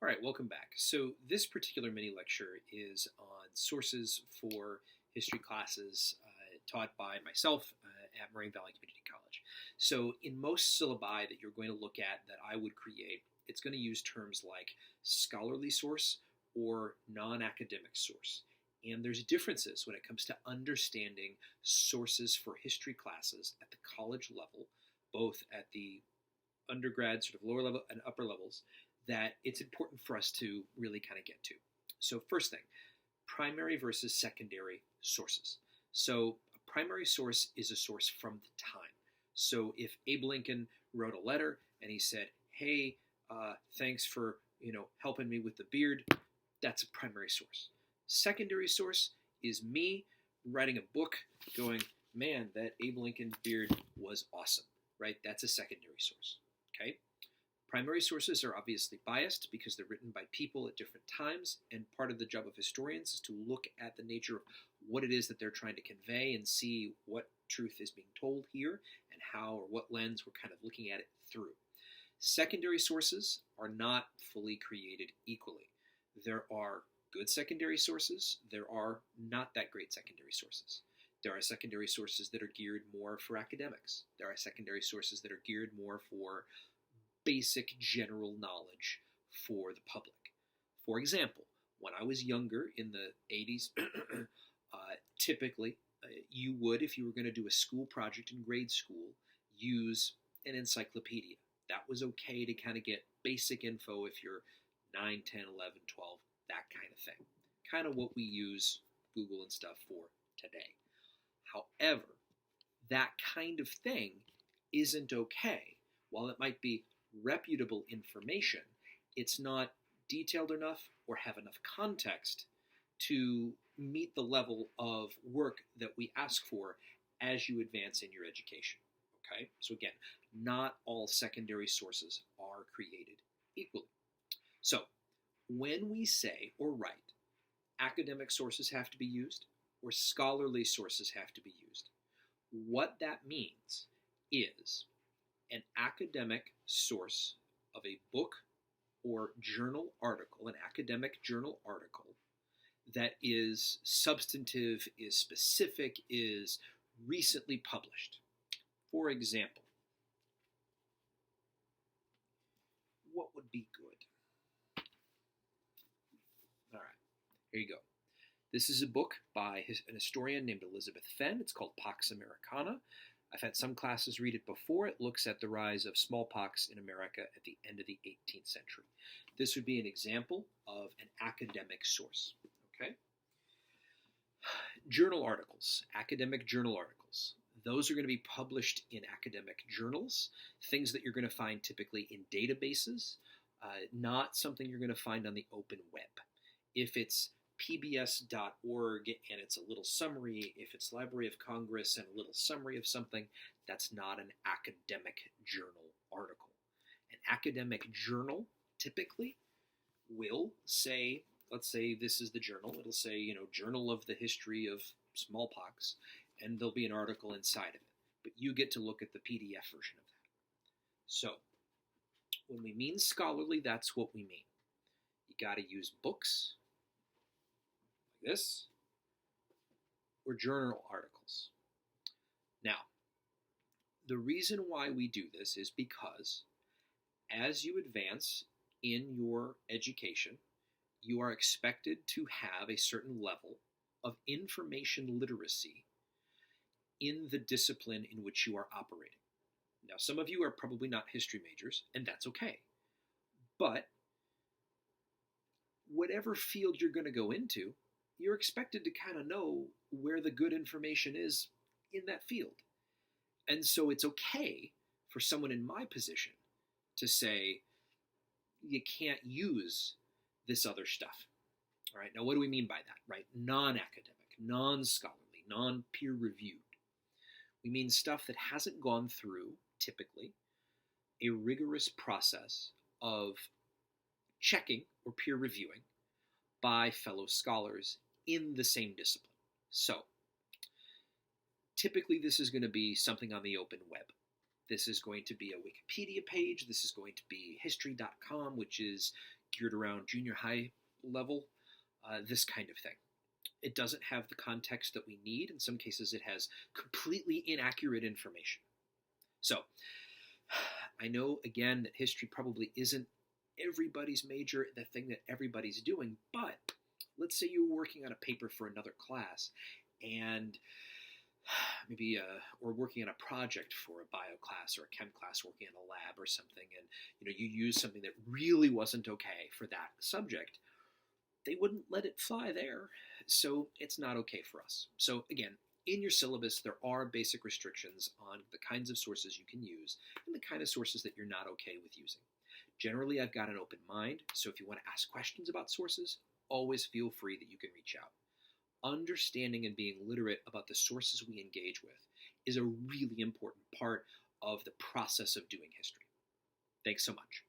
All right, welcome back. So this particular mini lecture is on sources for history classes taught by myself at Moraine Valley Community College. So in most syllabi that you're going to look at that I would create, it's going to use terms like scholarly source or non-academic source. And there's differences when it comes to understanding sources for history classes at the college level, both at the undergrad, sort of lower level and upper levels, that it's important for us to really kind of get to. So first thing, primary versus secondary sources. So a primary source is a source from the time. So if Abe Lincoln wrote a letter and he said, hey, thanks for helping me with the beard, that's a primary source. Secondary source is me writing a book going, man, that Abe Lincoln beard was awesome, right? That's a secondary source, okay? Primary sources are obviously biased because they're written by people at different times, and part of the job of historians is to look at the nature of what it is that they're trying to convey and see what truth is being told here and how or what lens we're kind of looking at it through. Secondary sources are not fully created equally. There are good secondary sources. There are not that great secondary sources. There are secondary sources that are geared more for academics. There are secondary sources that are geared more for basic general knowledge for the public. For example, when I was younger in the 80s, typically you would, if you were going to do a school project in grade school, use an encyclopedia. That was okay to kind of get basic info if you're 9, 10, 11, 12, that kind of thing. Kind of what we use Google and stuff for today. However, that kind of thing isn't okay. While it might be reputable information, it's not detailed enough or have enough context to meet the level of work that we ask for as you advance in your education. Okay? So again, not all secondary sources are created equally. So when we say or write academic sources have to be used or scholarly sources have to be used, what that means is an academic source of a book or journal article, an academic journal article that is substantive, is specific, is recently published. For example, what would be good? All right, here you go. This is a book by an historian named Elizabeth Fenn. It's called Pax Americana. I've had some classes read it before. It looks at the rise of smallpox in America at the end of the 18th century. This would be an example of an academic source. Okay? Journal articles, academic journal articles. Those are going to be published in academic journals, things that you're going to find typically in databases, not something you're going to find on the open web. If it's pbs.org and it's a little summary, if it's Library of Congress and a little summary of something, that's not an academic journal article. An academic journal typically will say, let's say this is the journal, it'll say, Journal of the History of Smallpox, and there'll be an article inside of it. But you get to look at the PDF version of that. So, when we mean scholarly, that's what we mean. You got to use books, this, or journal articles. Now, the reason why we do this is because as you advance in your education, you are expected to have a certain level of information literacy in the discipline in which you are operating. Now, some of you are probably not history majors, and that's okay. But whatever field you're going to go into, you're expected to kind of know where the good information is in that field. And so it's okay for someone in my position to say, you can't use this other stuff. All right, now what do we mean by that, right? Non-academic, non-scholarly, non-peer-reviewed. We mean stuff that hasn't gone through, typically, a rigorous process of checking or peer reviewing by fellow scholars in the same discipline. So, typically this is going to be something on the open web. This is going to be a Wikipedia page. This is going to be history.com, which is geared around junior high level, this kind of thing. It doesn't have the context that we need. In some cases, it has completely inaccurate information. So, I know, again, that history probably isn't everybody's major, the thing that everybody's doing, but let's say you're working on a paper for another class, and maybe or working on a project for a bio class or a chem class, working in a lab or something, and you use something that really wasn't okay for that subject. They wouldn't let it fly there, so it's not okay for us. So again, in your syllabus, there are basic restrictions on the kinds of sources you can use and the kind of sources that you're not okay with using. Generally, I've got an open mind, so if you want to ask questions about sources, always feel free that you can reach out. Understanding and being literate about the sources we engage with is a really important part of the process of doing history. Thanks so much.